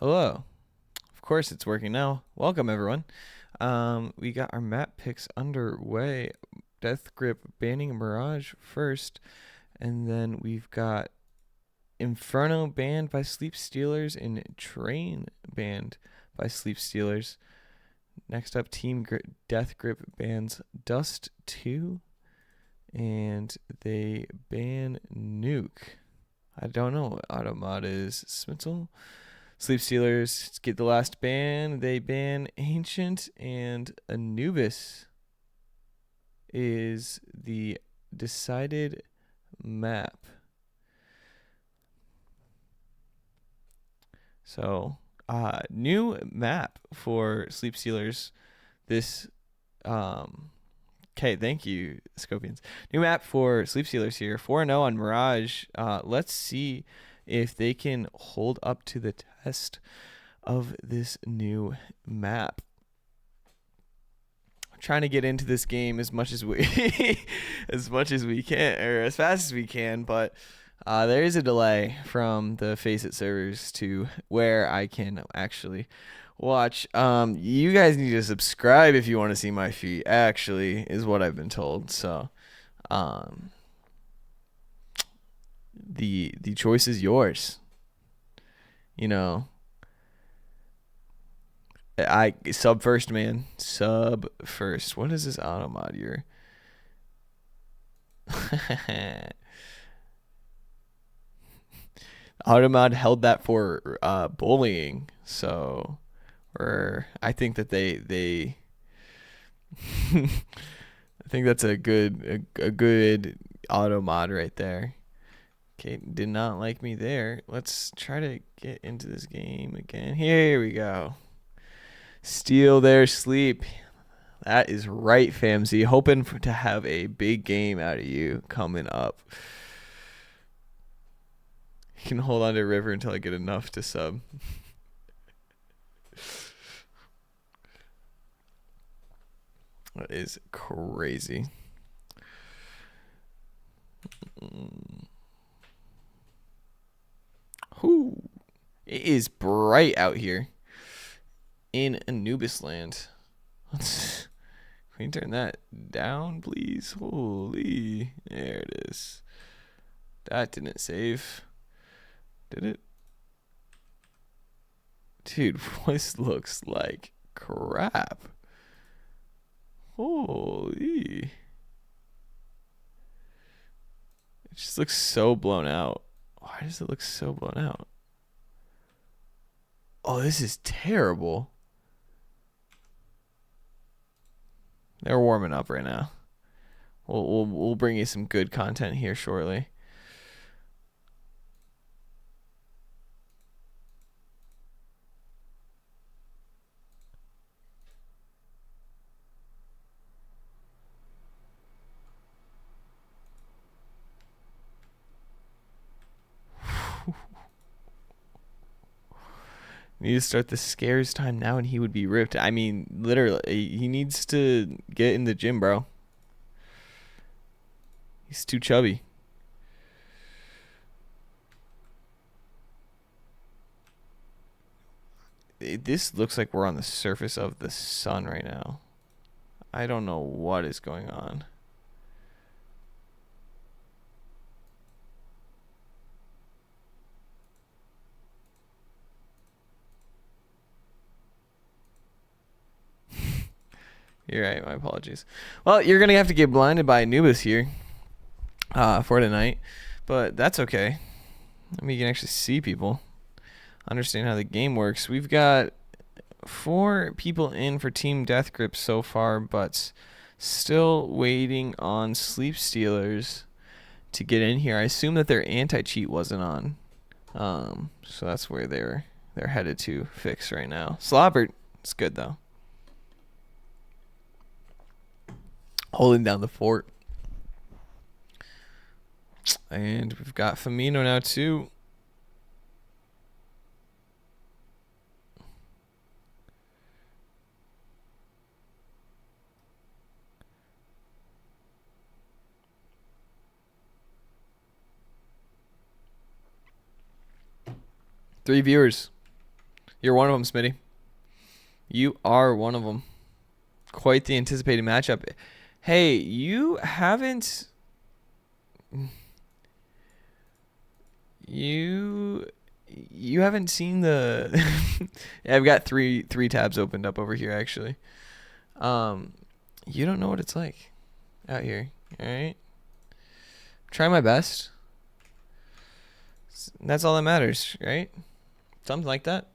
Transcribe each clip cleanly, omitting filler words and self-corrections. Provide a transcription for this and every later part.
Hello. Of course it's working now. Welcome everyone. We got our map picks underway. Deathgrip banning Mirage first, and then we've got Inferno banned by Sleep Stealers and Train banned by Sleep Stealers. Next up, Deathgrip bans Dust 2, and they ban Nuke. I don't know what Automod is. Smitzel? Sleep Stealers get the last ban. They ban Ancient, and Anubis is the decided map. So, new map for Sleep Stealers. This, okay, thank you, Scopians. New map for Sleep Stealers here. 4-0 on Mirage. Let's see if they can hold up to the test of this new map. I'm trying to get into this game as much as we can, or as fast as we can, but there is a delay from the Faceit servers to where I can actually watch. You guys need to subscribe if you want to see my feet, actually, is what I've been told. So the choice is yours. You know, I sub first, man. Sub first. What is this automod here? Automod held that for bullying, so or I think that they I think that's a good auto mod right there. Okay, did not like me there. Let's try to get into this game again. Here we go. Steal their sleep. That is right, Famzy. Hoping to have a big game out of you coming up. You can hold on to River until I get enough to sub. That is crazy. Whoo. It is bright out here in Anubis land. Can we turn that down, please? Holy. There it is. That didn't save. Did it? Dude, this looks like crap. Holy. It just looks so blown out. Why does it look so blown out? Oh, this is terrible. They're warming up right now. We'll bring you some good content here shortly. Need to start the scares time now and he would be ripped. I mean, literally, he needs to get in the gym, bro. He's too chubby. This looks like we're on the surface of the sun right now. I don't know what is going on. You're right. My apologies. Well, you're going to have to get blinded by Anubis here for tonight. But that's okay. I mean, you can actually see people. Understand how the game works. We've got 4 people in for Team Deathgrip so far, but still waiting on Sleep Stealers to get in here. I assume that their anti-cheat wasn't on. So that's where they're headed to fix right now. Slobbert, it's good though. Holding down the fort. And we've got Firmino now too. Three viewers. You're one of them, Smitty. You are one of them. Quite the anticipated matchup. Hey, you haven't... You haven't seen the... Yeah, I've got three tabs opened up over here, actually. You don't know what it's like out here, all right? Try my best. That's all that matters, right? Something like that.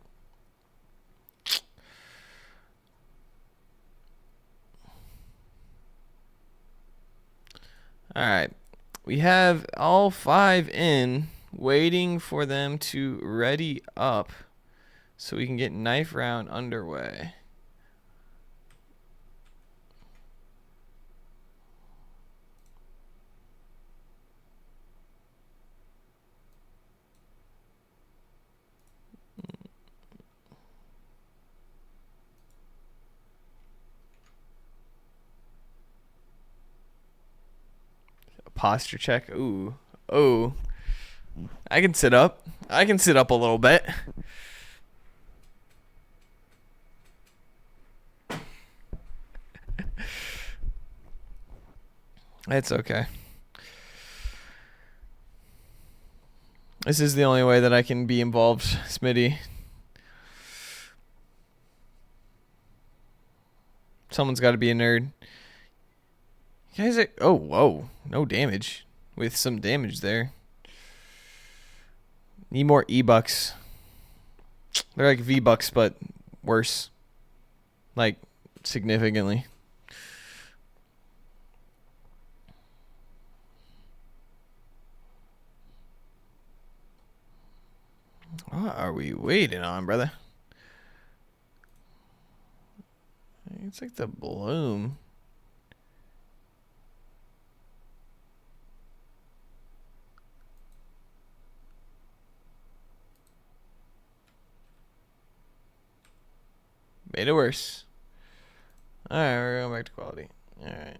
All right. We have all 5 in, waiting for them to ready up so we can get knife round underway. Posture check. Ooh. Oh. I can sit up. I can sit up a little bit. It's okay. This is the only way that I can be involved, Smitty. Someone's got to be a nerd. You guys are... Oh, whoa. No damage. With some damage there. Need more E-Bucks. They're like V-Bucks, but worse. Like, significantly. What are we waiting on, brother? It's like the bloom. Made it worse. Alright, we're going back to quality. Alright.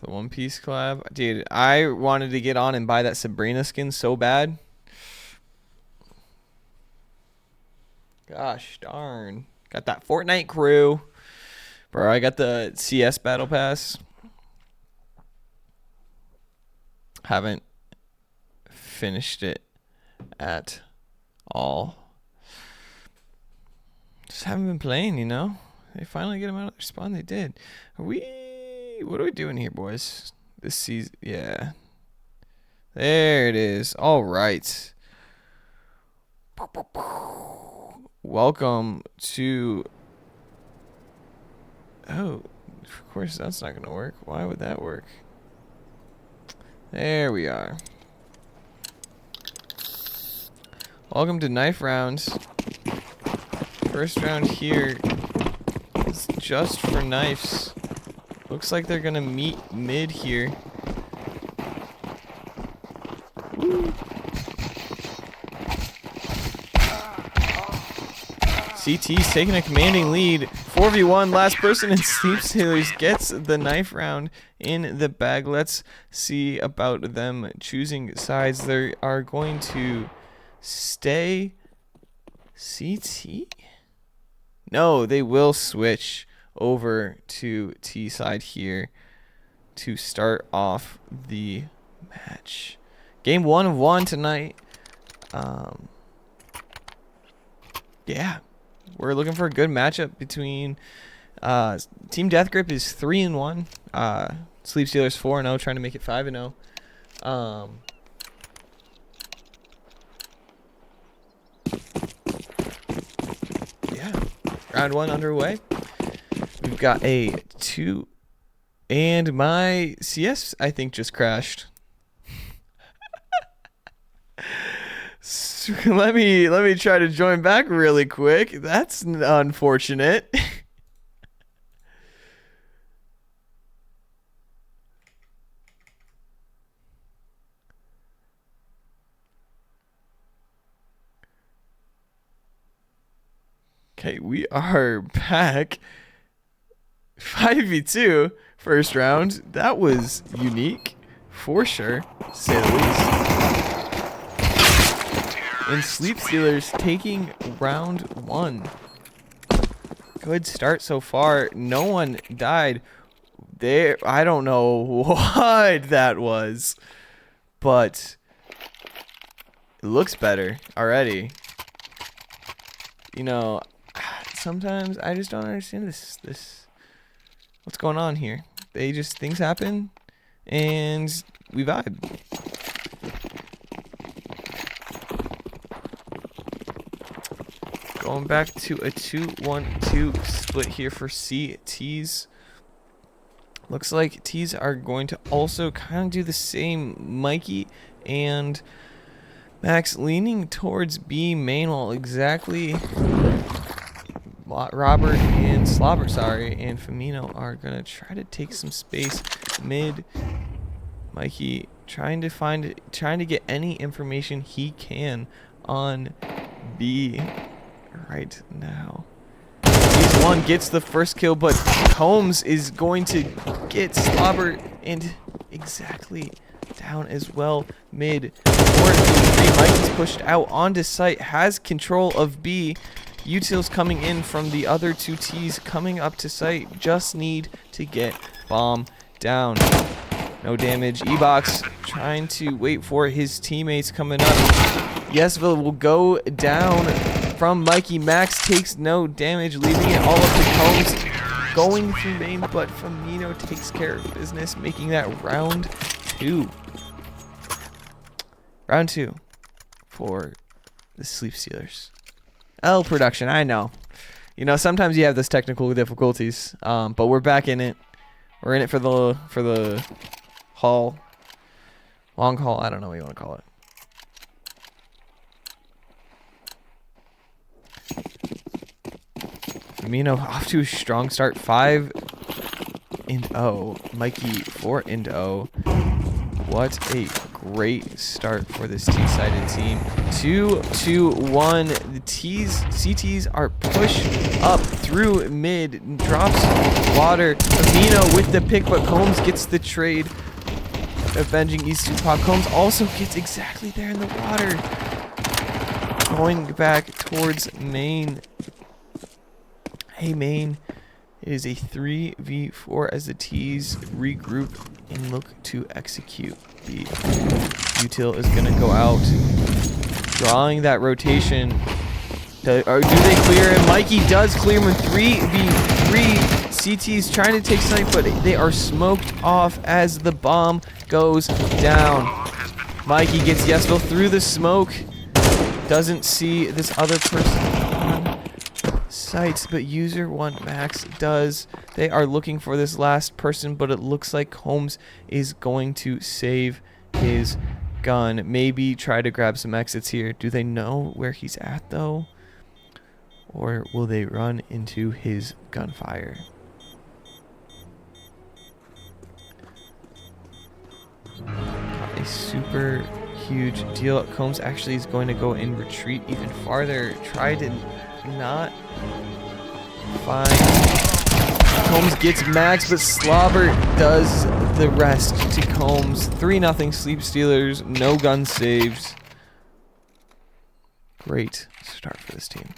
The One Piece collab. Dude, I wanted to get on and buy that Sabrina skin so bad. Gosh darn. Got that Fortnite crew. Bro, I got the CS Battle Pass. Haven't finished it at all. Just haven't been playing, you know? They finally get them out of their spawn. They did. What are we doing here, boys? This season, yeah. There it is. All right. Welcome to... Oh, of course that's not going to work. Why would that work? There we are. Welcome to knife rounds. First round here is just for knives. Looks like they're gonna meet mid here. Woo. CT's taking a commanding lead. 4v1, last person in Sleep Sailors gets the knife round in the bag. Let's see about them choosing sides. They are going to stay CT? No, they will switch over to T side here to start off the match. Game 1 of 1 tonight. Yeah, we're looking for a good matchup between Team Deathgrip is 3-1. Sleep Stealers 4-0, trying to make it 5-0. Yeah, round 1 underway. We've got a 2, and my CS I think just crashed. So let me try to join back really quick. That's unfortunate. Okay, we are back. 5v2 first round. That was unique for sure, to say the least. And Sleep Stealers taking round 1. Good start so far. No one died. There, I don't know what that was, but it looks better already. You know, sometimes I just don't understand this. What's going on here? Things happen, and we vibe. Going back to a 2-1-2 split here for CTs. Looks like T's are going to also kind of do the same. Mikey and Max leaning towards B main while exactly Robert and Slobber, and Firmino are going to try to take some space mid. Mikey trying to get any information he can on B right now. He's one, gets the first kill, but Holmes is going to get Slobber and exactly down as well. Mid 4-3. Mikey's pushed out onto site, has control of B. Utils coming in from the other 2 T's coming up to site. Just need to get bomb down. No damage. E-Box trying to wait for his teammates coming up. Yesville will go down from Mikey. Max takes no damage, leaving it all up to Combs. Going through main, but Firmino takes care of business, making that round 2. Round 2 for the Sleep Stealers. L production, I know. You know, sometimes you have those technical difficulties, but we're back in it. We're in it for the haul. Long haul, I don't know what you want to call it. Firmino off to a strong start, 5-0. Mikey 4-0. What a great start for this T-sided team. 2-1. The CTs are pushed up through mid. Drops water. Firmino with the pick, but Combs gets the trade. Avenging ESEA. Combs also gets exactly there in the water. Going back towards main. Hey main, it is a 3v4 as the T's regroup and look to execute. The util is going to go out, drawing that rotation. Do they clear him? Mikey does clear him. 3v3. CT's trying to take snipe, but they are smoked off as the bomb goes down. Mikey gets Yesville through the smoke. Doesn't see this other person on sites, but user 1 Max does. They are looking for this last person, but it looks like Holmes is going to save his gun. Maybe try to grab some exits here. Do they know where he's at though? Or will they run into his gunfire? A super huge deal. Combs actually is going to go in retreat even farther. Try to not find. Combs gets Max, but Slobber does the rest to Combs. 3-0 Sleep Stealers. No gun saves. Great start for this team.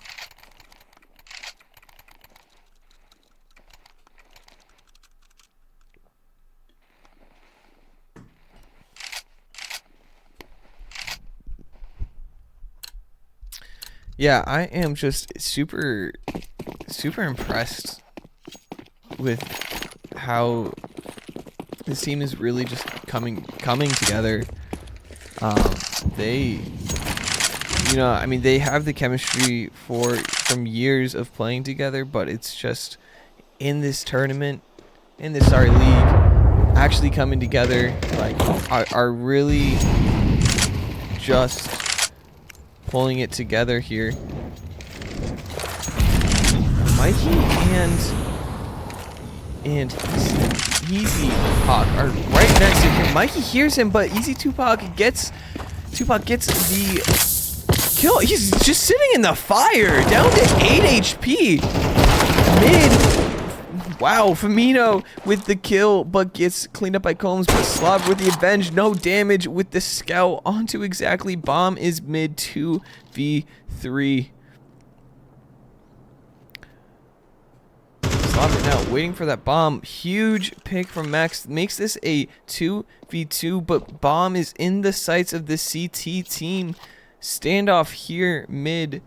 Yeah, I am just super impressed with how this team is really just coming together. They, you know, I mean, they have the chemistry from years of playing together, but it's just in this tournament, in this league, actually coming together, like are really just pulling it together here. Mikey and Easy Tupac are right next to him. Mikey hears him, but Easy Tupac gets the kill. He's just sitting in the fire, down to 8 HP. Mid Wow, Firmino with the kill, but gets cleaned up by Combs. But Slobber with the avenge, no damage with the scout onto exactly. Bomb is mid 2v3. Slobber now waiting for that bomb. Huge pick from Max. Makes this a 2v2, but bomb is in the sights of the CT team. Standoff here mid.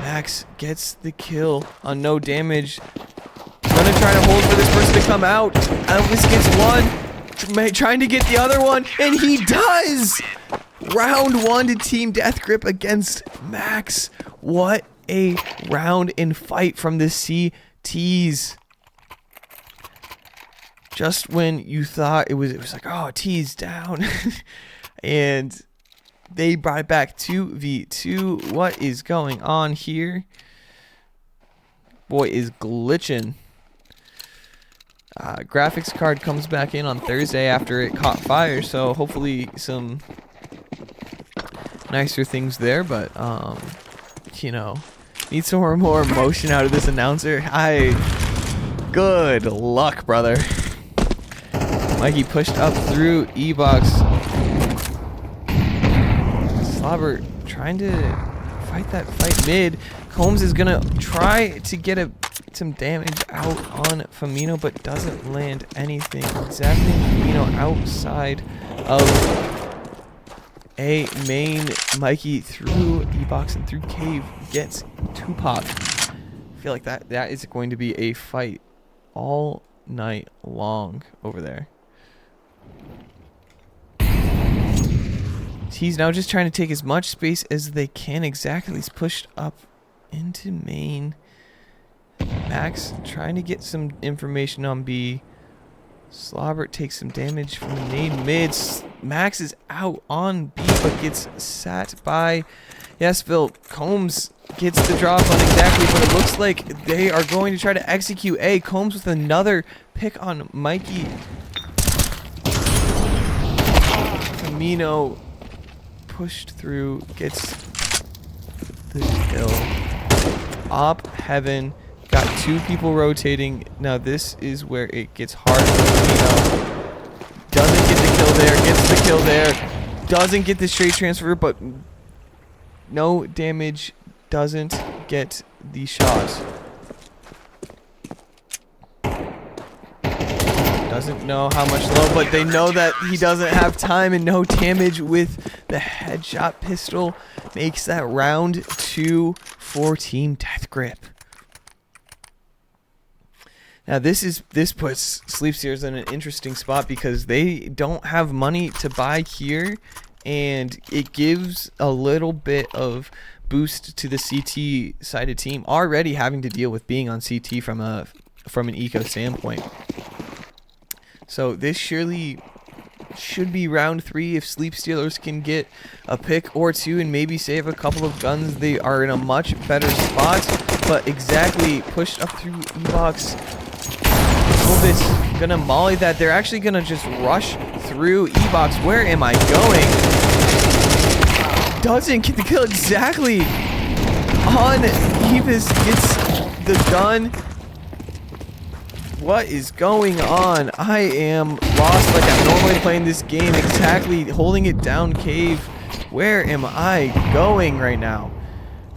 Max gets the kill on no damage. Gonna try to hold for this person to come out. Elvis gets one. Trying to get the other one, and he does! Round 1 to Team Deathgrip against Max. What a round and fight from the CTs. Just when you thought it was like, oh, T's down. And they brought it back 2v2. What is going on here? Boy is glitching. Graphics card comes back in on Thursday after it caught fire, so hopefully some nicer things there, but you know, need some more emotion out of this announcer. Good luck, brother. Mikey pushed up through E-Box. Slobber trying to fight that fight mid. Combs is gonna try to get some damage out on Firmino, but doesn't land anything. Exactly, Firmino outside of a main. Mikey through E-Box and through cave gets Tupac. I feel like that is going to be a fight all night long over there. He's now just trying to take as much space as they can. Exactly. He's pushed up into main. Max trying to get some information on B. Slobber takes some damage from the nade mid. Max is out on B, but gets sat by Yesville. Combs gets the drop on exactly, but it looks like they are going to try to execute A. Combs with another pick on Mikey. Firmino pushed through, gets the kill. Op Heaven got 2 people rotating. Now this is where it gets hard for Firmino. Doesn't get the kill there, gets the kill there. Doesn't get the straight transfer, but no damage. Doesn't get the shot. Doesn't know how much low, but they know that he doesn't have time, and no damage with the headshot pistol makes that round 2 for Team Deathgrip. Now this puts Sleepsteers in an interesting spot because they don't have money to buy here, and it gives a little bit of boost to the CT sided team already having to deal with being on CT from an eco standpoint. So this surely should be round 3 if Sleep Stealers can get a pick or 2 and maybe save a couple of guns. They are in a much better spot, but exactly pushed up through E-Box. Elvis gonna molly that. They're actually gonna just rush through E-Box. Where am I going? Doesn't get the kill exactly on Evis. Gets the gun. What is going on? I am lost like I'm normally playing this game. Exactly, holding it down cave. Where am I going right now?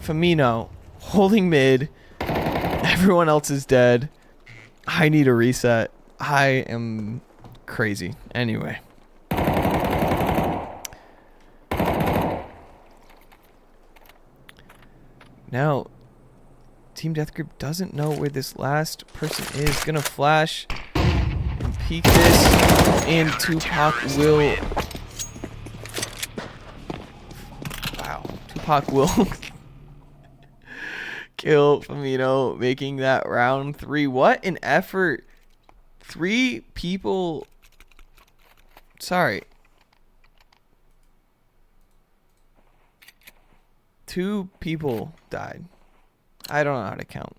Firmino holding mid. Everyone else is dead. I need a reset. I am crazy. Anyway. Now, Team Deathgrip doesn't know where this last person is. Gonna flash and peek this, and Tupac will... Wow. Tupac will kill Firmino, making that round 3. What an effort. 3 people... Sorry. 2 people died. I don't know how to count.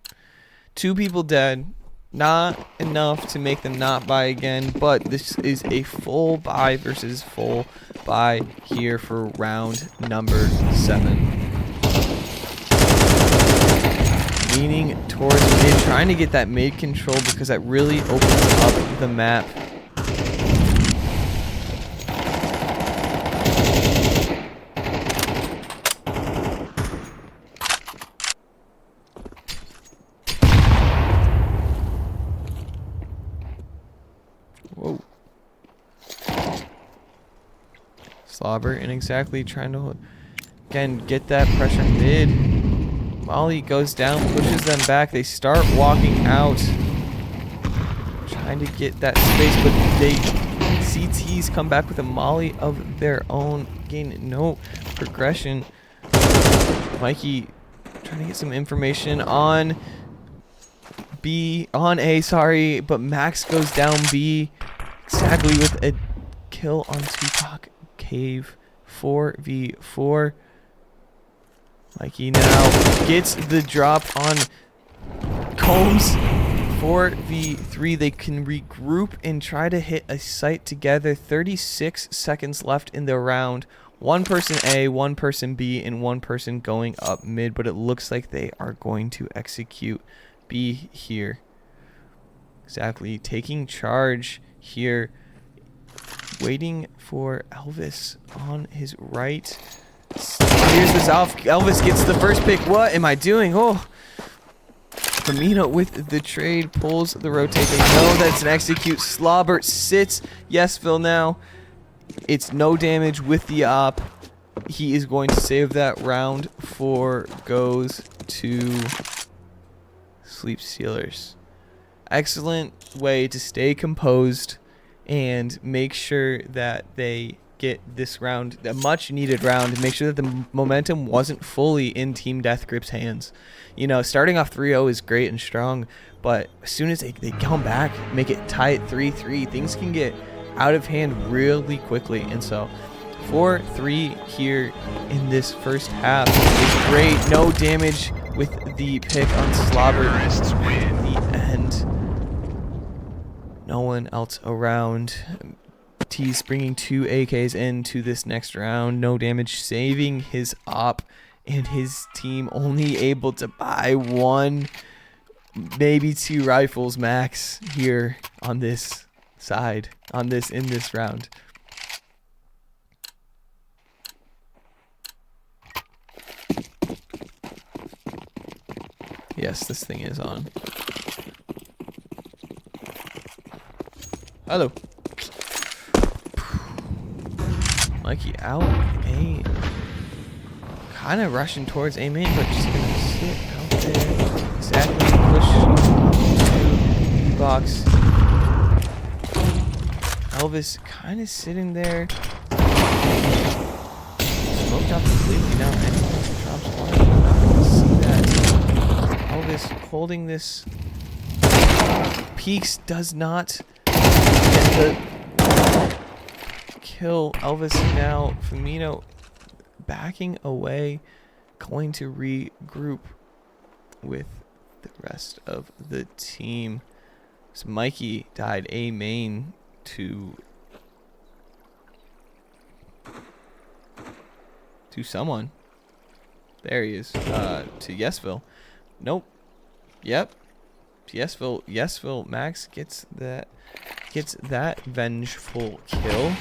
2 people dead. Not enough to make them not buy again, but this is a full buy versus full buy here for round number 7. leaning towards mid, trying to get that mid control because that really opens up the map. Whoa. Slobber inexactly trying to, again, get that pressure mid. Molly goes down, pushes them back. They start walking out. Trying to get that space, but CTs come back with a Molly of their own. Again, no progression. Mikey trying to get some information on A, sorry, but Max goes down B exactly with a kill on Tupac Cave. 4v4. Mikey now gets the drop on Combs. 4v3. They can regroup and try to hit a site together. 36 seconds left in the round. One person A, one person B, and one person going up mid, but it looks like they are going to execute B here. Exactly. Taking charge here. Waiting for Elvis on his right. Here's the Zalf. Elvis gets the first pick. What am I doing? Oh. Firmino with the trade. Pulls the rotate. They know that's an execute. Slobber sits. Yesville now. It's no damage with the op. He is going to save that. Round 4 goes to Sleep Stealers. Excellent way to stay composed and make sure that they get this round, a much needed round, and make sure that the momentum wasn't fully in Team Deathgrip's hands. You know, starting off 3-0 is great and strong, but as soon as they come back, make it tight 3-3, things can get out of hand really quickly. And so 4-3 here in this first half is great. No damage with the pick on Slobber at the end. No one else around. T's bringing 2 AKs into this next round. No damage, saving his op and his team only able to buy 1, maybe 2 rifles max here on this side, in this round. Yes, this thing is on. Hello. Mikey out A. Kind of rushing towards A main, but just gonna sit out there. Exactly. Push to B box. Elvis kind of sitting there. Smoked out completely now. Anyone drops one. I'm not gonna see that. Elvis holding this. Peaks does not get the kill. Elvis now. Firmino backing away, going to regroup with the rest of the team. So Mikey died A main to someone. There he is. To Yesville. Nope. Yep. Yesville. Max gets that vengeful kill.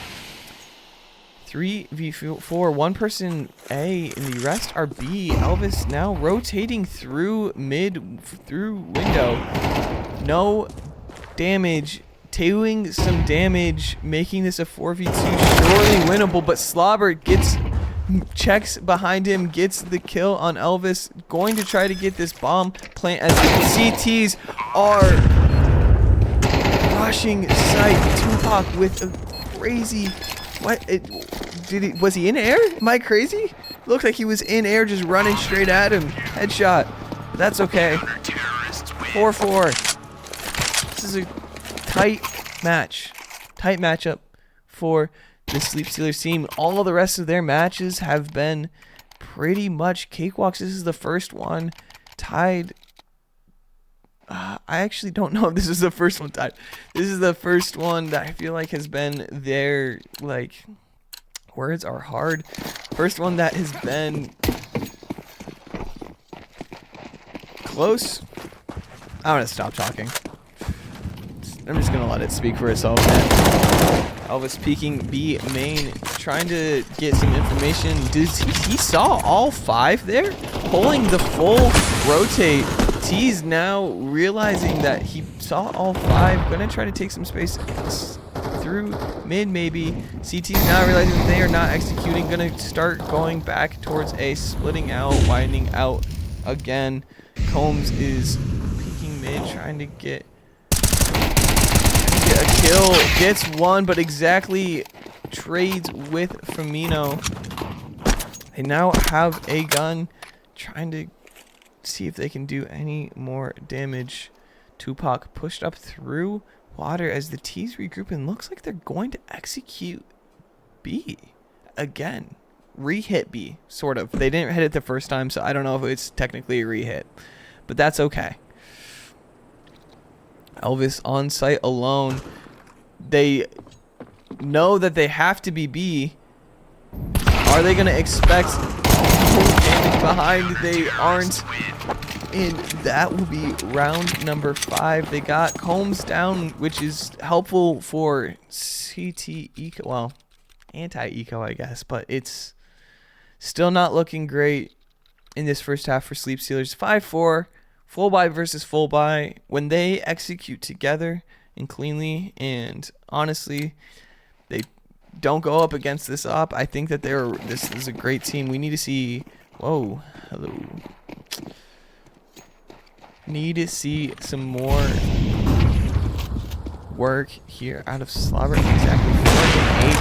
3v4, one person A and the rest are B. Elvis now rotating through window. No damage. Tailing some damage, making this a 4v2, surely winnable, but Slobber checks behind him, gets the kill on Elvis, going to try to get this bomb plant as the CTs are rushing sight. Tupac with a crazy, was he in air? Am I crazy? Looked like he was in air, just running straight at him. Headshot. That's okay. 4-4. This is a tight matchup for the Sleep Stealers team. All the rest of their matches have been pretty much cakewalks. This is the first one tied. I actually don't know if this is the first one tied. This is the first one that I feel like has been their, like, words are hard. First one that has been close. I'm gonna stop talking. I'm just gonna let it speak for itself, man. Elvis peeking B main, trying to get some information. He saw all 5 there, pulling the full rotate. T's now realizing that he saw all 5. Gonna try to take some space through mid, maybe. CT's now realizing that they are not executing. Gonna start going back towards A, splitting out, widening out again. Combs is peeking mid, trying to get a kill. Gets one, but exactly trades with Firmino. They now have a gun, trying to see if they can do any more damage. Tupac pushed up through water as the T's regroup, and looks like they're going to execute B again. Re-hit B, sort of. They didn't hit it the first time, so I don't know if it's technically a re-hit, but that's okay. Elvis on site alone. They know that they have to be B. Are they going to expect damage behind? They aren't. And that will be round number 5. They got Combs down, which is helpful for CT Eco. Well, anti-Eco, I guess. But it's still not looking great in this first half for Sleep Stealers. 5-4. Full buy versus full buy. When they execute together and cleanly, and honestly, they don't go up against this op, I think that this is a great team. We need to see. Whoa, hello. Need to see some more work here out of Slobber. Exactly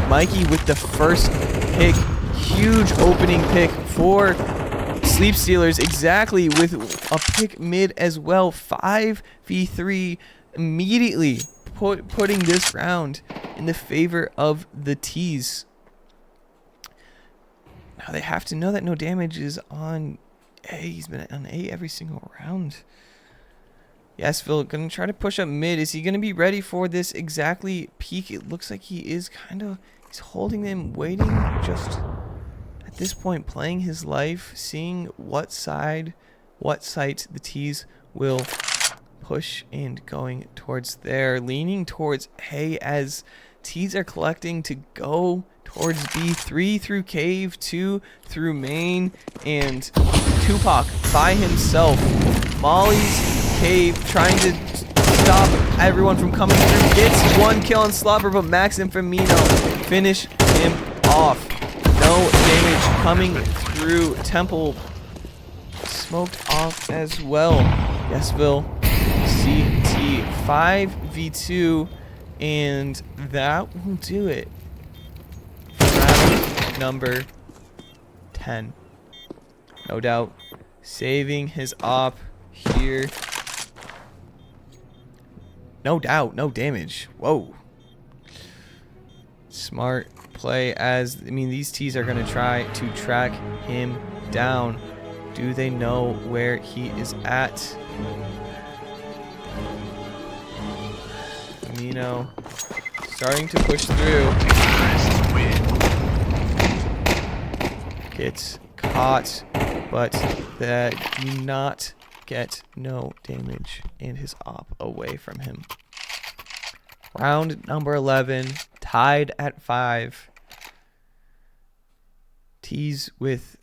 4-8. Mikey with the first pick. Huge opening pick for Sleep Stealers, exactly, with a pick mid as well. 5v3 immediately putting this round in the favor of the T's. Now they have to know that no damage is on A. He's been on A every single round. Yes, Phil, gonna try to push up mid. Is he gonna be ready for this exactly peak? It looks like he is he's holding them, waiting, just at this point playing his life, seeing what site the T's will push, and going towards there, leaning towards A as T's are collecting to go towards B. 3 through cave, 2 through main, and Tupac by himself. Molly's cave, trying to stop everyone from coming through. Gets 1 kill on Slobber, but Max and Firmino finish him off. No damage coming through. Temple smoked off as well. Yesville CT 5v2, and that will do it. Round number 10. No doubt saving his op here. No doubt, no damage. Whoa. Smart play, as I mean, these T's are going to try to track him down. Do they know where he is at? Firmino starting to push through. Gets caught, but that do not get no damage, and his op away from him. Round number 11, tied at 5. T's with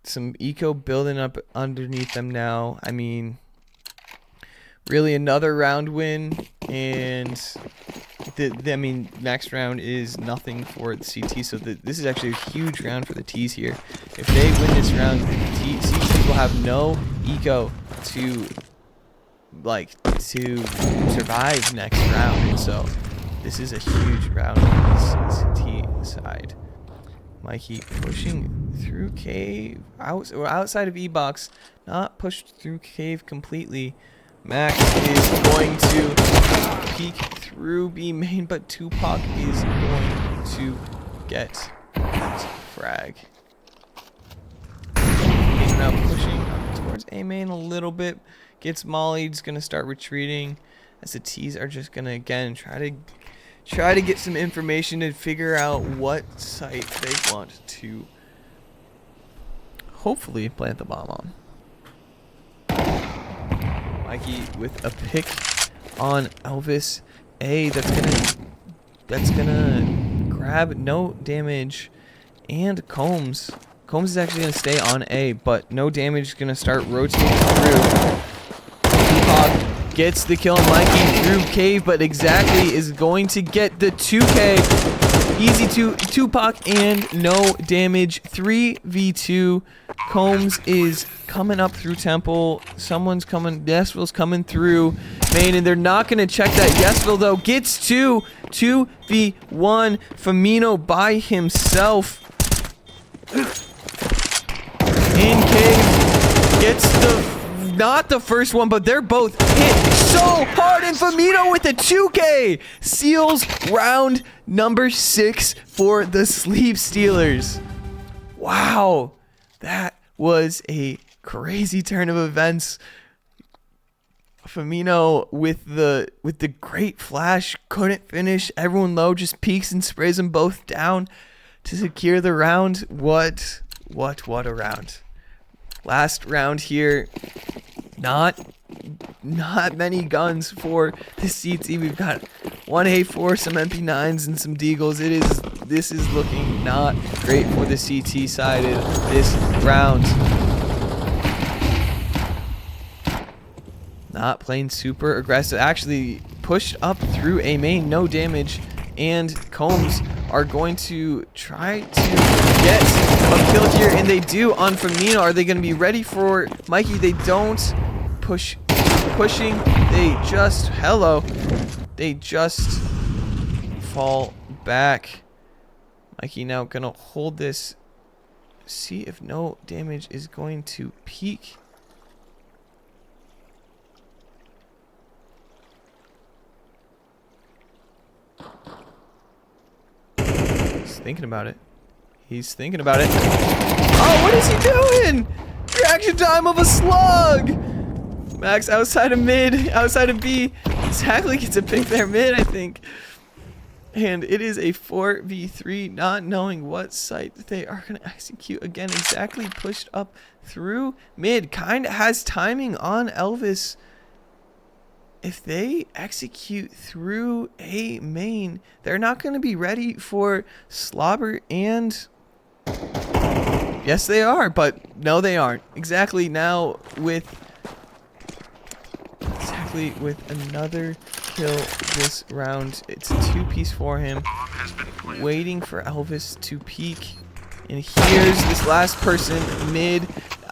some eco building up underneath them now. I mean, really another round win, and I mean, next round is nothing for the CT, so this is actually a huge round for the T's here. If they win this round, CT will have no eco to survive next round, so this is a huge round on the CT side. Mikey pushing through cave, outside of E-box, not pushed through cave completely. Max is going to peek through B main, but Tupac is going to get that frag. He's now pushing towards A main a little bit. Gets mollied. He's gonna start retreating, as the T's are just gonna again try to get some information and figure out what site they want to hopefully plant the bomb on. Mikey with a pick on Elvis. That's gonna grab no damage. And Combs. Combs is actually gonna stay on A, but no damage, gonna start rotating through. Tupac gets the kill on Mikey through cave, but exactly is going to get the 2K. Easy to Tupac and no damage. 3v2. Combs is coming up through temple. Someone's coming. Yesville's coming through main, and they're not going to check that. Yesville, though, gets 2v1. Firmino by himself. In cave. Gets not the first one, but they're both hit so hard. And Firmino with the 2K seals round number 6 for the Sleep Stealers. Wow. That was a crazy turn of events. Firmino with the great flash, couldn't finish. Everyone low, just peeks and sprays them both down to secure the round. What a round. Last round here. Not many guns for the CT. We've got 1A4, some MP9s, and some Deagles. This is looking not great for the CT side of this round. Not playing super aggressive. Actually pushed up through a main, no damage. And Combs are going to try to get a kill here, and they do on Firmino. Are they going to be ready for Mikey? They don't. Pushing. They just fall back. Mikey now gonna hold this. See if no damage is going to peak. He's thinking about it. Oh, what is he doing? Reaction time of a slug. Max outside of mid, outside of B. Exactly gets a pick there mid, I think. And it is a 4v3, not knowing what site they are going to execute. Again, exactly pushed up through mid. Kind of has timing on Elvis. If they execute through a main, they're not going to be ready for Slobber and... Yes, they are, but no, they aren't. Exactly now with another kill this round. It's a 2-piece for him. Waiting for Elvis to peek. And here's this last person mid.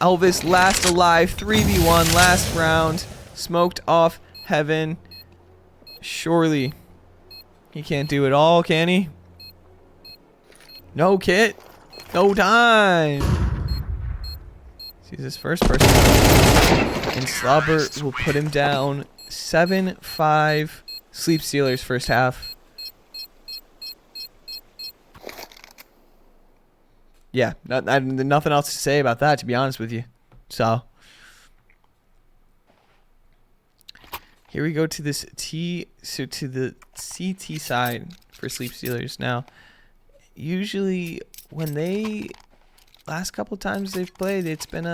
Elvis last alive. 3v1 last round. Smoked off heaven. Surely he can't do it all, can he? No kit. No time. Sees this first person. And Slobber will put him down. 7-5. Sleep Stealers first half. Yeah, nothing else to say about that, to be honest with you. So here we go to this to the CT side for Sleep Stealers. Now, usually when they last couple times they've played, it's been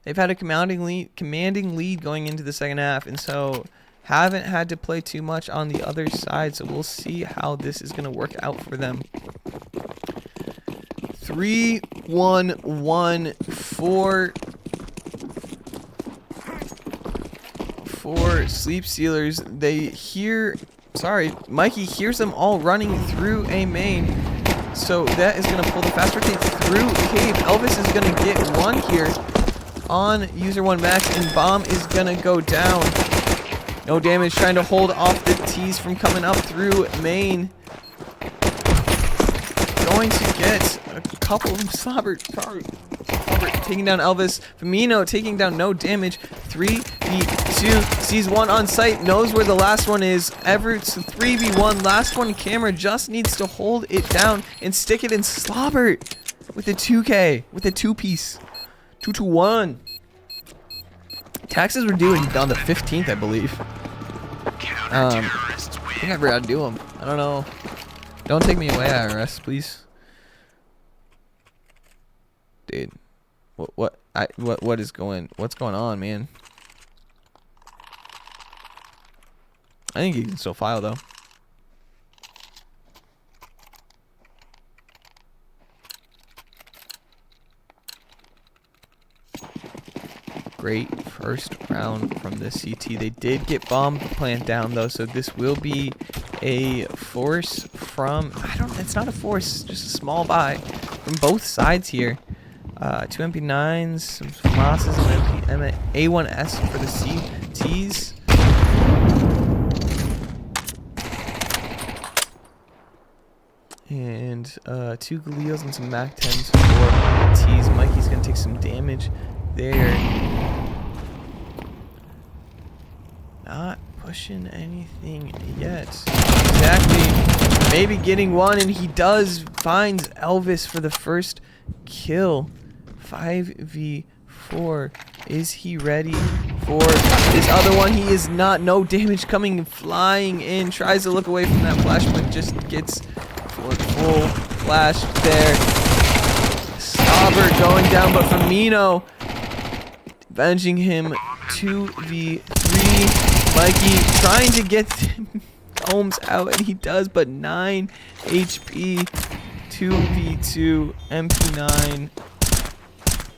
they've had a commanding lead going into the second half, and so haven't had to play too much on the other side. So we'll see how this is going to work out for them. 3-1-1 for Sleep Stealers. Mikey hears them all running through a main. So that is going to pull the fast rotate through cave. Elvis is going to get one here on user 1 max, and bomb is going to go down. No damage, trying to hold off the T's from coming up through main. Going to get a couple of Slobber taking down Elvis. Firmino taking down no damage. 3v2. Sees one on site. Knows where the last one is. Everett's 3v1. Last one camera just needs to hold it down and stick it in Slobber with a 2K. With a 2-piece. 2-1. Taxes were due on the 15th, I believe. I think I forgot to do them. I don't know. Don't take me away, IRS, please. Dude, what's going on, man? I think he can still file, though. Great first round from the CT. They did get bomb plant down, though, so this will be a force from... it's not a force, just a small buy from both sides here. 2 MP9s, some FAMASs, and A1S for the CTs. And 2 Galils and some Mac 10s for the T's. Mikey's going to take some damage there. Not pushing anything yet. Exactly. Maybe getting one, and he does. Finds Elvis for the first kill. 5v4. Is he ready for this other one? He is not. No damage coming, flying in. Tries to look away from that flash, but just gets full flash there. Stauber going down, but Firmino avenging him. 2v3. Mikey trying to get Holmes out, and he does, but 9 HP. 2v2 MP9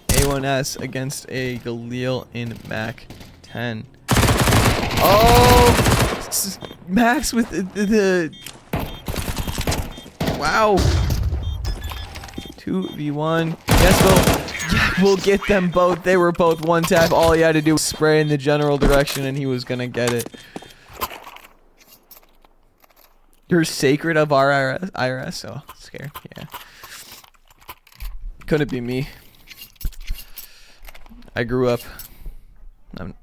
A1S against a Galil in Mac 10. Oh, Max with the wow. 2v1. Yes, we'll get them both. They were both one tap. All he had to do was spray in the general direction, and he was gonna get it. You're sacred of our IRS. Oh, scared. Yeah. Couldn't be me. I grew up. I'm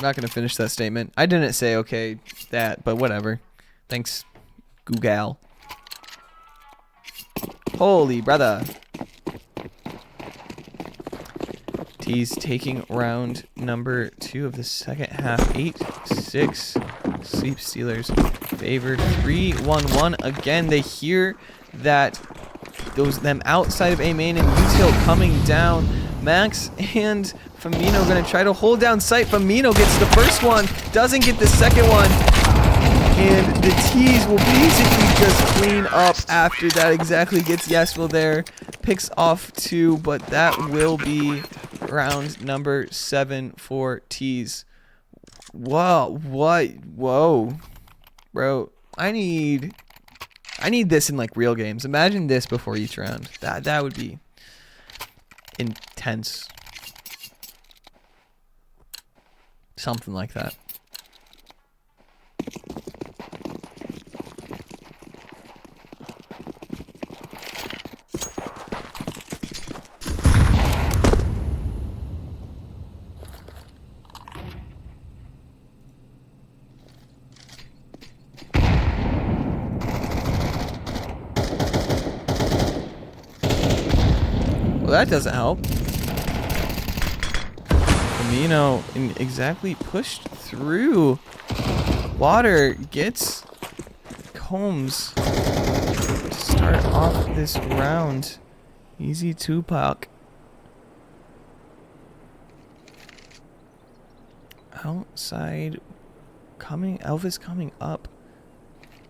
not gonna finish that statement. I didn't say okay that, but whatever. Thanks, Google. Holy brother. T's taking round number 2 of the second half. 8-6. Sleep Stealers favored. 3-1-1. Again, they hear that them outside of A main and Util coming down. Max and Firmino going to try to hold down sight. Firmino gets the first one, doesn't get the second one. And the T's will basically just clean up after that. Exactly, gets Yesville there. Picks off 2, but that will be round number 7 for T's. Whoa, what? Whoa. Bro, I need this in like real games. Imagine this before each round. That would be intense. Something like that. Well, that doesn't help. Firmino exactly pushed through. Water gets Combs to start off this round. Easy Tupac. Outside coming, Elvis coming up.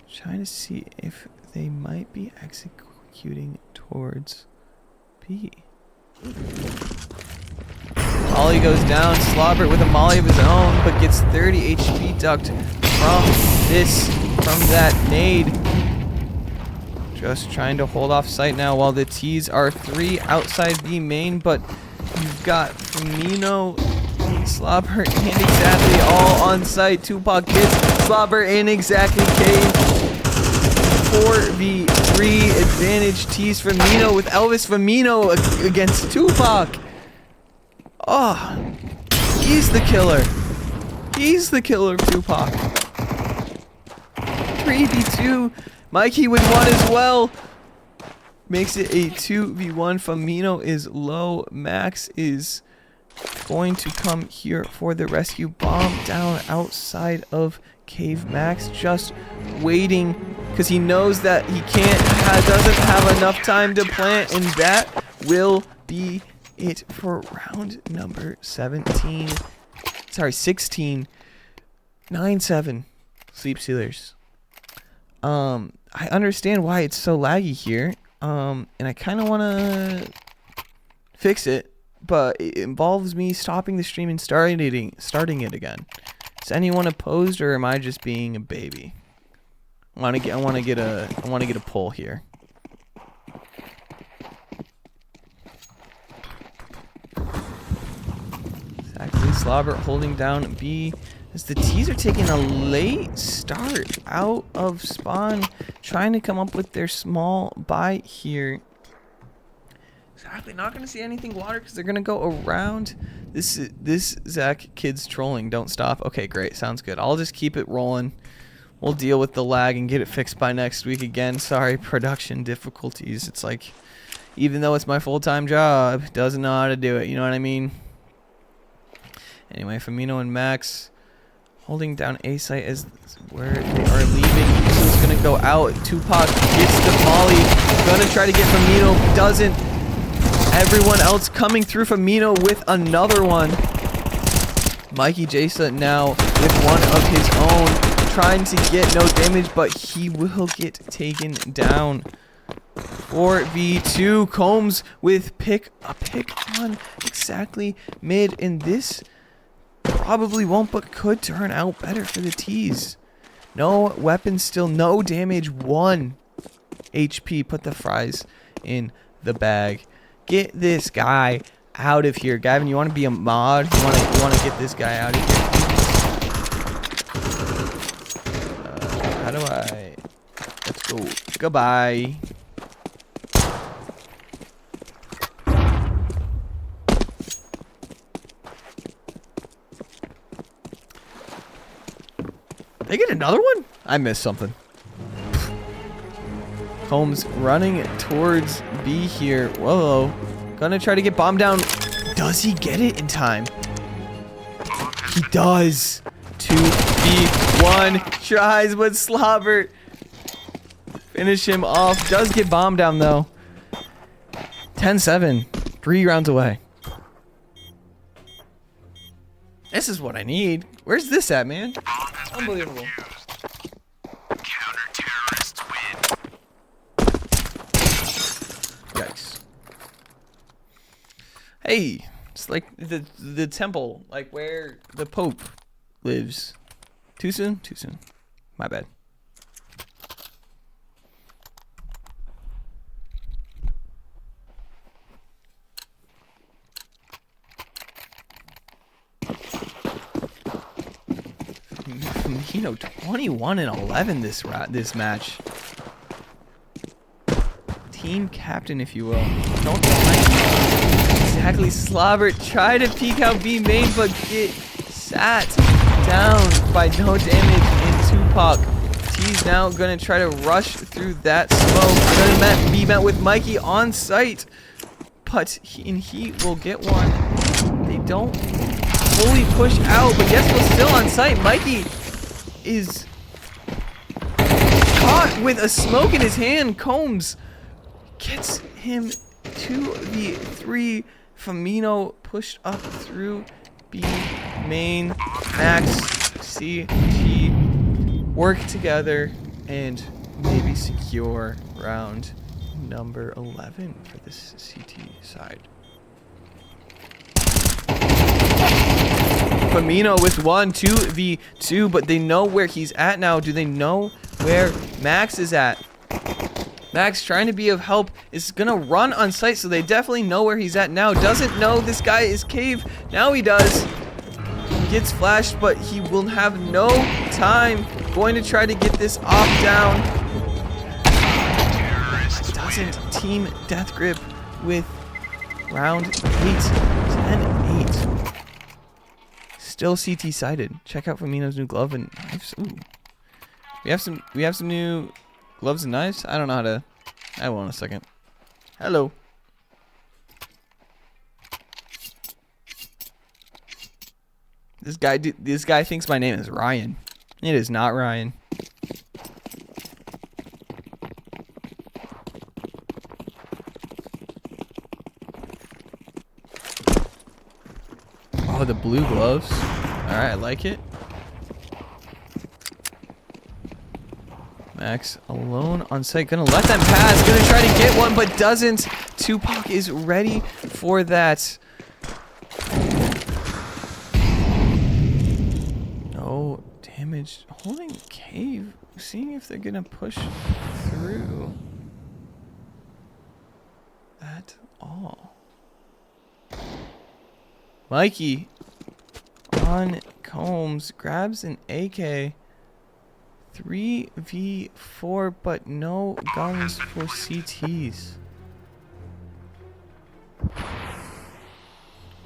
Trying to see if they might be executing towards B. Molly goes down. Slobber with a molly of his own, but gets 30 HP ducked from that nade. Just trying to hold off sight now while the T's are 3 outside B main, but you've got Firmino, Slobber, and exactly all on site. Tupac gets Slobber and exactly cave. 4v3 advantage T's. Firmino with Elvis. Firmino against Tupac. Oh, he's the killer. He's the killer of Tupac. 3v2. Mikey with 1 as well. Makes it a 2v1. Firmino is low. Max is going to come here for the rescue. Bomb down outside of cave. Max just waiting because he knows that he doesn't have enough time to plant, and that will be it for round number 16. 9-7. Sleep sealers. I understand why it's so laggy here. And I kind of want to fix it, but it involves me stopping the stream and starting it again. Is anyone opposed, or am I just being a baby? I want to get a pull here. Exactly. Slobber holding down B as the T's are taking a late start out of spawn, trying to come up with their small buy here. Exactly. Not going to see anything water because they're going to go around. This Zach kid's trolling. Don't stop. Okay, great. Sounds good. I'll just keep it rolling. We'll deal with the lag and get it fixed by next week again. Sorry, production difficulties. It's like, even though it's my full-time job, doesn't know how to do it. You know what I mean? Anyway, Firmino and Max holding down A site as where they are leaving. He's going to go out. Tupac gets the molly. Going to try to get Firmino. Doesn't. Everyone else coming through. Firmino with another one. Mikey Jasa now with one of his own. Trying to get no damage, but he will get taken down. 4v2. Combs with a pick on exactly mid, and this probably won't, but could turn out better for the T's. No weapons still, no damage, 1 HP. Put the fries in the bag. Get this guy out of here. Gavin, you want to be a mod? You want to get this guy out of here? How do I... Let's go. Goodbye. They get another one? I missed something. Holmes running towards B here. Whoa. Gonna try to get bomb down. Does he get it in time? He does. 2v1 tries, but Slobber finish him off. Does get bomb down though. 10-7. 3 rounds away. This is what I need. Where's this at, man? Unbelievable. Counter-terrorists win. Yikes. Hey, it's like the temple, like where the Pope lives. Too soon? Too soon. My bad. You know, 21-11 this match. Team captain, if you will. Don't like exactly. Slobber try to peek out B main, but get sat down by no damage in Tupac. T's now gonna try to rush through that smoke. Gonna be met with Mikey on site, but he will get one. They don't fully push out, but yes, we're still on site. Mikey is caught with a smoke in his hand. Combs gets him 2v3. Firmino pushed up through B main. Max, CT work together and maybe secure round number 11 for this CT side. Firmino with 2v2, but they know where he's at now. Do they know where Max is at? Max, trying to be of help, is gonna run on site, so they definitely know where he's at now. Doesn't know this guy is cave. Now he does. Gets flashed, but he will have no time. Going to try to get this off down. Doesn't. Team Deathgrip with round 8. 10-8. Still CT sided. Check out Firmino's new glove and knives. Ooh. We have some new gloves and knives. I don't know how to. I will in a second. Hello. This guy thinks my name is Ryan. It is not Ryan. Oh, the blue gloves. Alright, I like it. Max alone on site. Gonna let them pass. Gonna try to get one, but doesn't. Tupac is ready for that. No damage. Holding cave. Seeing if they're gonna push through at all. Mikey on Combs grabs an AK. 3v4, but no guns for CTs.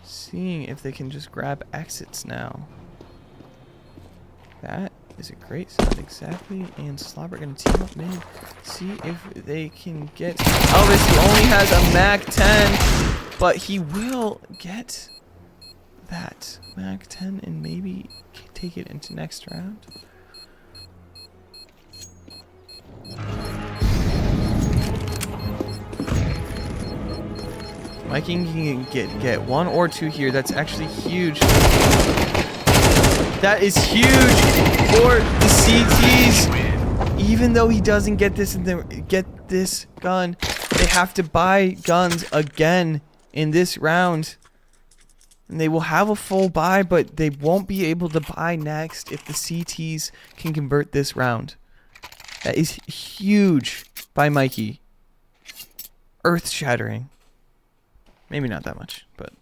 Seeing if they can just grab exits now. That is a great sound, exactly. And Slobber gonna team up mid. See if they can get Elvis. He only has a Mac 10, but he will get that Mac 10 and maybe take it into next round. Mikey can get one or two here. That's actually huge. That is huge for the CTs. Even though he doesn't get this gun, they have to buy guns again in this round. And they will have a full buy, but they won't be able to buy next if the CTs can convert this round. That is huge by Mikey. Earth-shattering. Maybe not that much, but...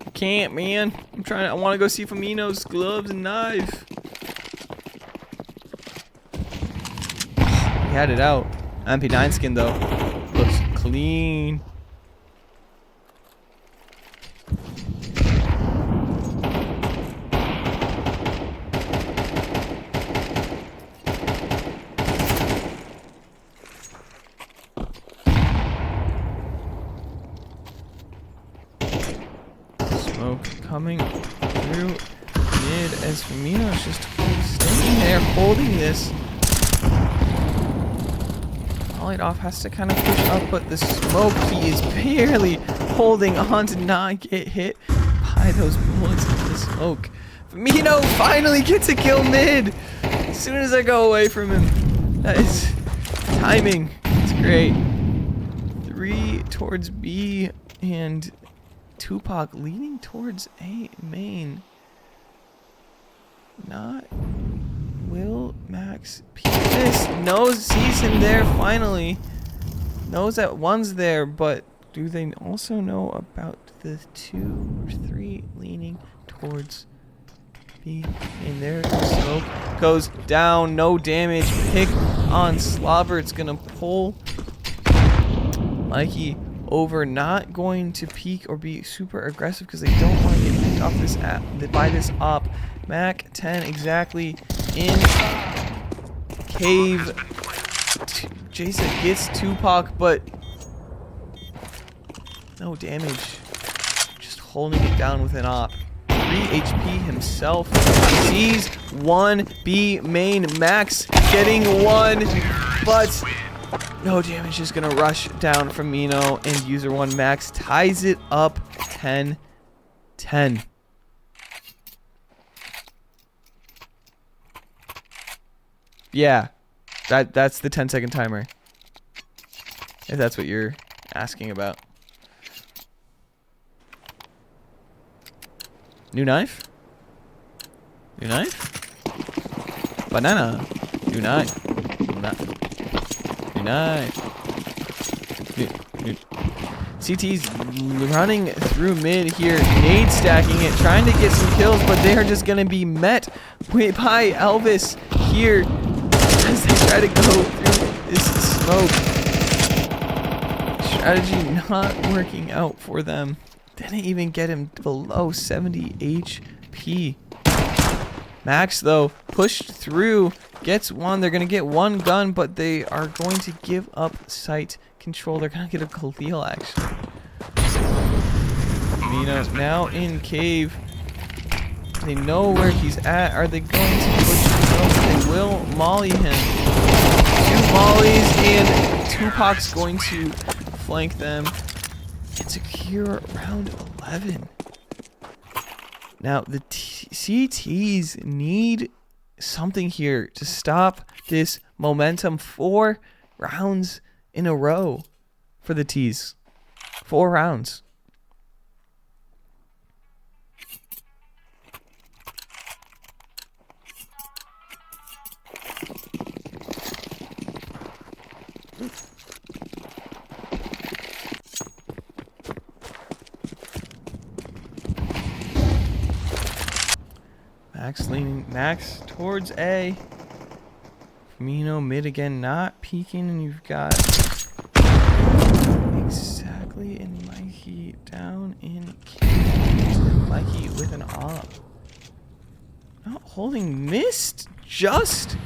I can't, man. I want to go see Famino's gloves and knife. He had it out. MP9 skin, though. Looks clean. Coming through mid as Firmino's just staying there holding this. Off has to kind of push up, but the smoke, he is barely holding on to not get hit by those bullets in the smoke. Firmino finally gets a kill mid as soon as I go away from him. That is timing. It's great. 3 towards B and Tupac leaning towards A main. Not will Max peek this. Sees him there finally. Knows that one's there, but do they also know about the 2 or 3 leaning towards B? And there the smoke goes down. No damage. Pick on Slobber. It's gonna pull Mikey over, not going to peek or be super aggressive because they don't want to get picked off this by this op. Mac 10 exactly in cave. Jason gets Tupac, but no damage. Just holding it down with an op. 3 HP himself. Sees 1 B main. Max getting 1, but no damage. Is gonna rush down from Mino, and user 1 Max ties it up 10-10. Yeah, that's the 10-second timer. If that's what you're asking about. New knife? New knife? Banana. New knife. New knife. New. CT's running through mid here, nade stacking it, trying to get some kills, but they are just going to be met by Elvis here as they try to go through this smoke. Strategy not working out for them. Didn't even get him below 70 HP. Max, though, pushed through, gets 1. They're going to get 1 gun, but they are going to give up sight control. They're going to get a Khalil, actually. Mina now in cave. They know where he's at. Are they going to push him? They will molly him. 2 mollies, and Tupac's going to flank them and secure round 11. Now, the CTs need something here to stop this momentum. 4 rounds in a row for the T's. 4 rounds. Max leaning, Max towards A. Firmino mid again, not peeking, and you've got exactly in Mikey down in Mikey with an op. Not holding, missed, just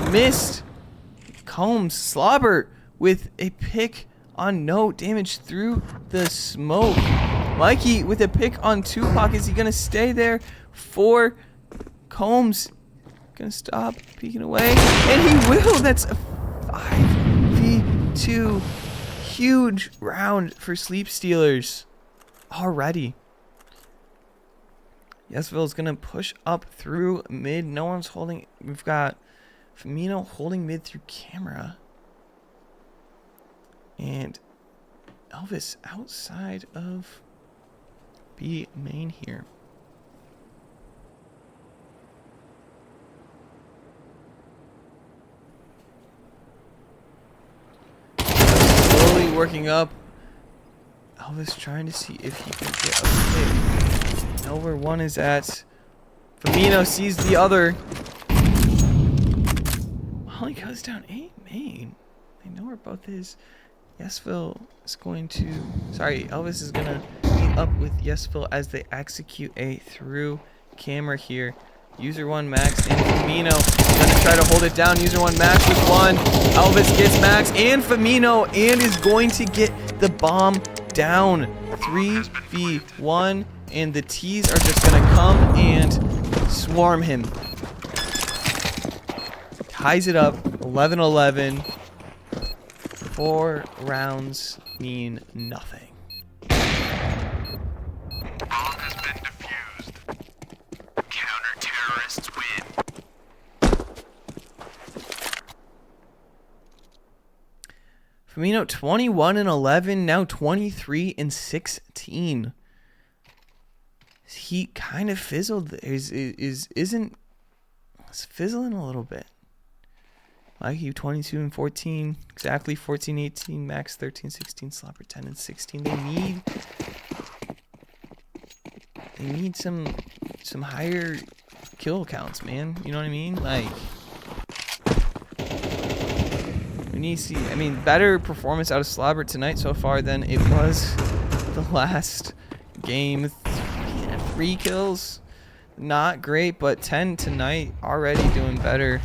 missed. Combs, slobber with a pick on no damage through the smoke. Mikey with a pick on Tupac. Is he gonna stay there for Combs? Gonna stop peeking away, and he will. That's a 5v2. Huge round for Sleep Stealers already. Yesville's gonna push up through mid. No one's holding. We've got Firmino holding mid through camera, and Elvis outside of B main here. Working up. Elvis trying to see if he can get a pick. Know where one is at. Firmino sees the other. Molly goes down 8 main. I know where both is. Yesville is going to... Sorry, Elvis is going to meet up with Yesville as they execute a through camera here. User 1 Max and Firmino gonna try to hold it down. User 1 Max with 1. Elvis gets Max and Firmino and is going to get the bomb down. 3v1, and the T's are just gonna come and swarm him. Ties it up. 11-11. 4 rounds mean nothing. Firmino 21-11, now 23-16. He kind of fizzled. It's fizzling a little bit. Mikey 22-14, exactly 14-18, Max 13-16, Slopper 10-16. They need some higher kill counts, man. You know what I mean? Like, we need to see, I mean, better performance out of Slobber tonight so far than it was the last game. 3 kills, not great, but 10 tonight, already doing better.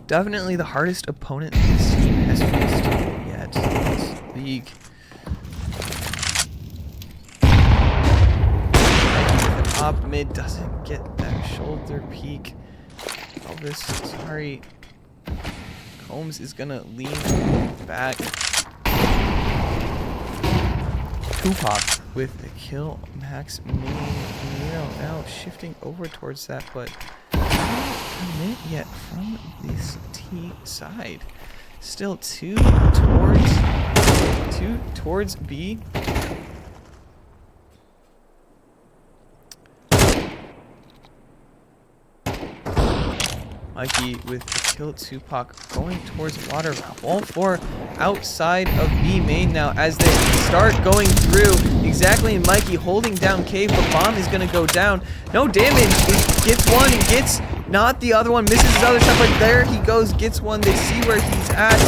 Definitely the hardest opponent this team has faced yet in this league. Up mid doesn't get that shoulder peek. Elvis, sorry. Combs is gonna lean back. Tupac with the kill. Max now shifting over towards that, but not commit yet from this T side. Still two towards B. Mikey with the kill. Tupac going towards water. All 4 outside of B main now as they start going through. Exactly, and Mikey holding down cave, but bomb is going to go down. No damage. He gets one and gets not the other one. Misses his other shot, but there he goes. Gets one. They see where he's at.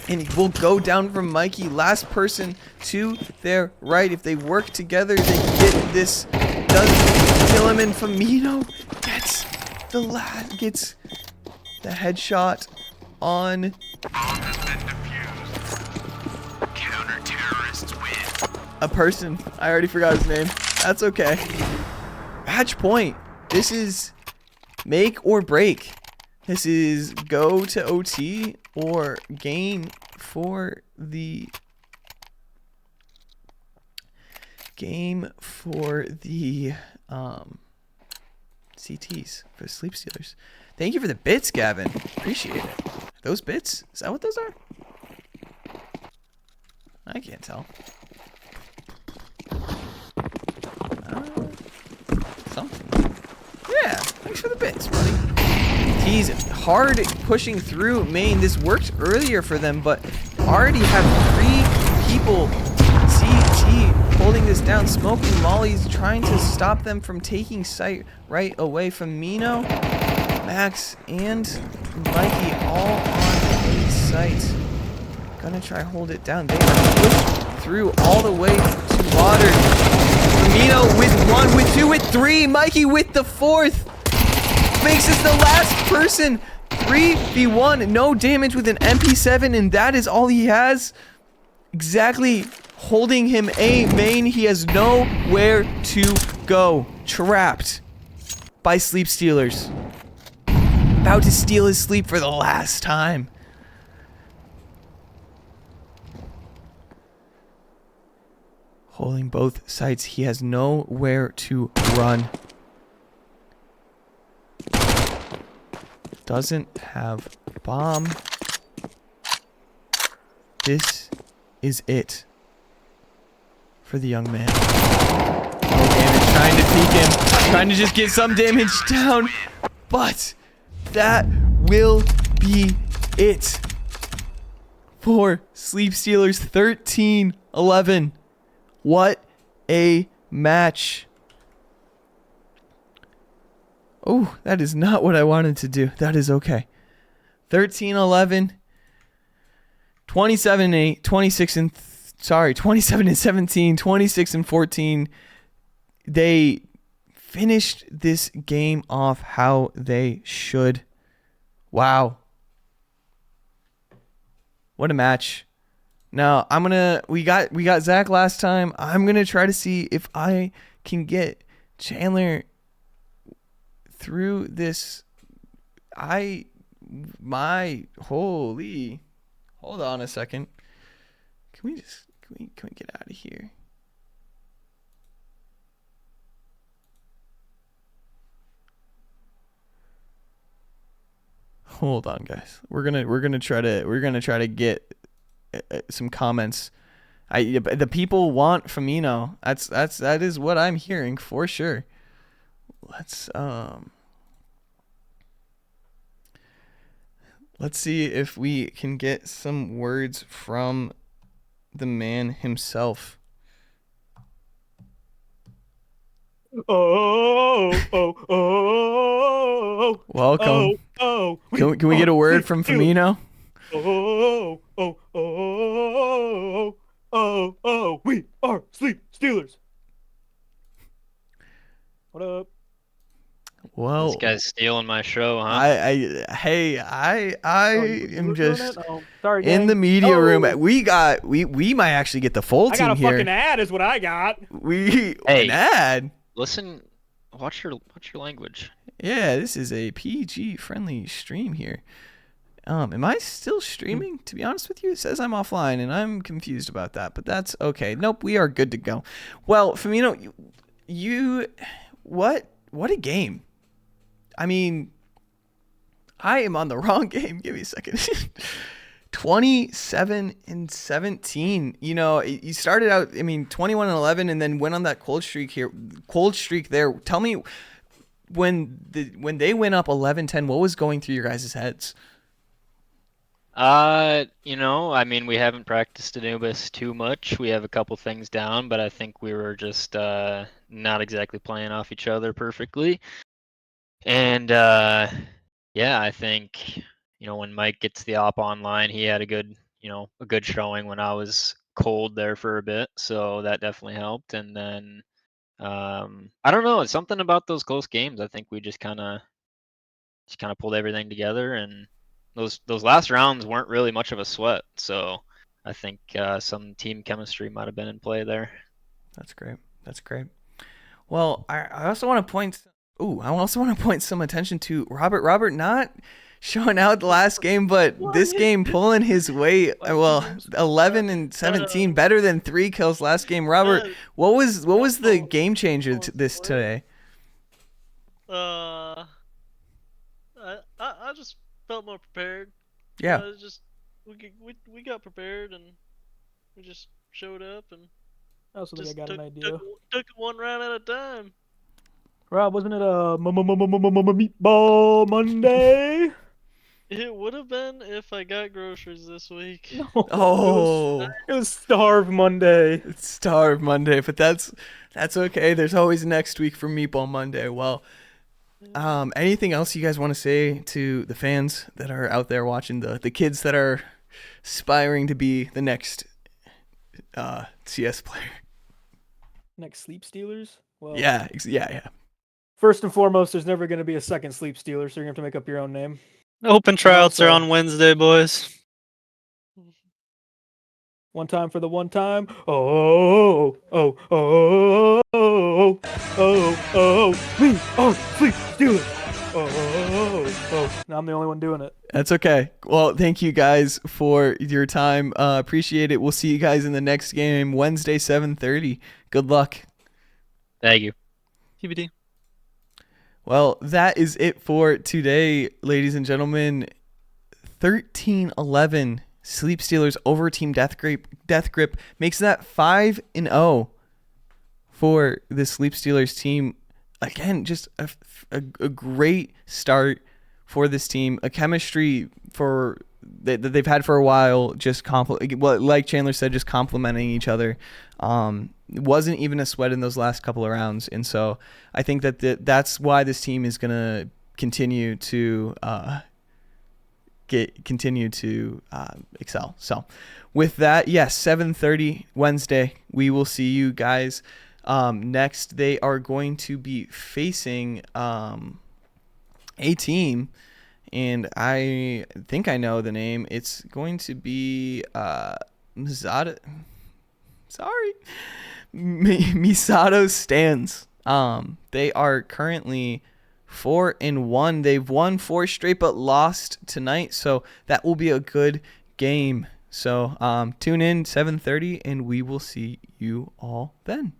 And it will go down from Mikey. Last person to their right. If they work together, they get this. Doesn't kill him, and Firmino gets the lad, gets the headshot on. A person. I already forgot his name. That's okay. Match point. This is make or break. This is go to OT or gain for the game. for the CTs, for the Sleep Stealers. Thank you for the bits, Gavin. Appreciate it. Those bits? Is that what those are? I can't tell. Something. Yeah, thanks for the bits, buddy. He's hard pushing through main. This worked earlier for them, but already have 3 people CT holding this down. Smoking mollies, trying to stop them from taking sight right away from Mino, Max, and Mikey all on a site. Gonna try hold it down. They are pushed through all the way to water. Mino with 1, with 2, with 3. Mikey with the 4th. Makes us the last person. 3v1. No damage with an MP7, and that is all he has. Exactly holding him a main. He has nowhere to go. Trapped by Sleep Stealers. About to steal his sleep for the last time. Holding both sides. He has nowhere to run. Doesn't have bomb. This is it for the young man. No damage, trying to peek him, trying to just get some damage down, but that will be it for Sleep Stealers. 13-11. What a match. Oh, that is not what I wanted to do. That is okay. 13-11. 27-8, 27-17, 26-14. They finished this game off how they should. Wow. What a match. Now, we got Zach last time. I'm going to try to see if I can get Chandler through this. Hold on a second. Can we get out of here? Hold on, guys. We're gonna try to get some comments. The people want Firmino. That is what I'm hearing for sure. Let's see if we can get some words from the man himself. Welcome. Can we get a word from Firmino? We are Sleep Stealers. What up? Well, this guy's stealing my show, huh? I am just Sorry, in the media room. We might actually get the full I team got a here. fucking ad is what I got. Hey. An ad. Listen, watch your language. Yeah, this is a PG friendly stream here. Am I still streaming? To be honest with you, it says I'm offline, and I'm confused about that, but that's okay. Nope, we are good to go. Well, Firmino, what a game. I mean, I am on the wrong game. Give me a second. 27-17. You know, you started out, 21-11, and then went on that cold streak there. Tell me, when they went up 11-10, what was going through your guys' heads? We haven't practiced Anubis too much. We have a couple things down, but I think we were just not exactly playing off each other perfectly. And I think, when Mike gets the op online, he had a good showing when I was cold there for a bit, so that definitely helped. And then I don't know, it's something about those close games. I think we just kind of pulled everything together, and those last rounds weren't really much of a sweat. So I think some team chemistry might have been in play there. That's great. Well, I also want to point some attention to Robert. Robert not showing out the last game, but this game pulling his weight. Well, 11 and 17, better than 3 kills last game. Robert, what was the game changer this today? I just felt more prepared. Yeah. It's just we got prepared and we just showed up and I also think I just got took, an idea. took it one round at a time. Rob, wasn't it a meatball Monday? It would have been if I got groceries this week. No, Oh, it was Starve Monday. it's Starve Monday, but that's okay. There's always next week for Meatball Monday. Well, anything else you guys want to say to the fans that are out there watching, the kids that are aspiring to be the next CS player? Next Sleep Stealers? Well, Yeah. First and foremost, there's never going to be a second Sleep Stealer, so you're going to have to make up your own name. Open tryouts are also- on Wednesday, boys. One time for the one time. Oh, we are Sleep Stealers. Now I'm the only one doing it. That's okay. Well, thank you guys for your time. Appreciate it. We'll see you guys in the next game, Wednesday, 7:30. Good luck. Thank you. TBD. Well, that is it for today, ladies and gentlemen. 13-11 Sleep Stealers over Team Deathgrip makes that 5-0 for the Sleep Stealers team. Again, just a great start for this team. A chemistry that they've had for a while. Just like Chandler said, just complementing each other. It wasn't even a sweat in those last couple of rounds, and so I think that's why this team is gonna continue to excel. So, with that, yes, 7:30 Wednesday, we will see you guys. Next, they are going to be facing a team, and I think I know the name. It's going to be Misato. Sorry, Misato Stands. They are currently 4-1. They've won 4 straight, but lost tonight, so that will be a good game. So tune in 7:30, and we will see you all then.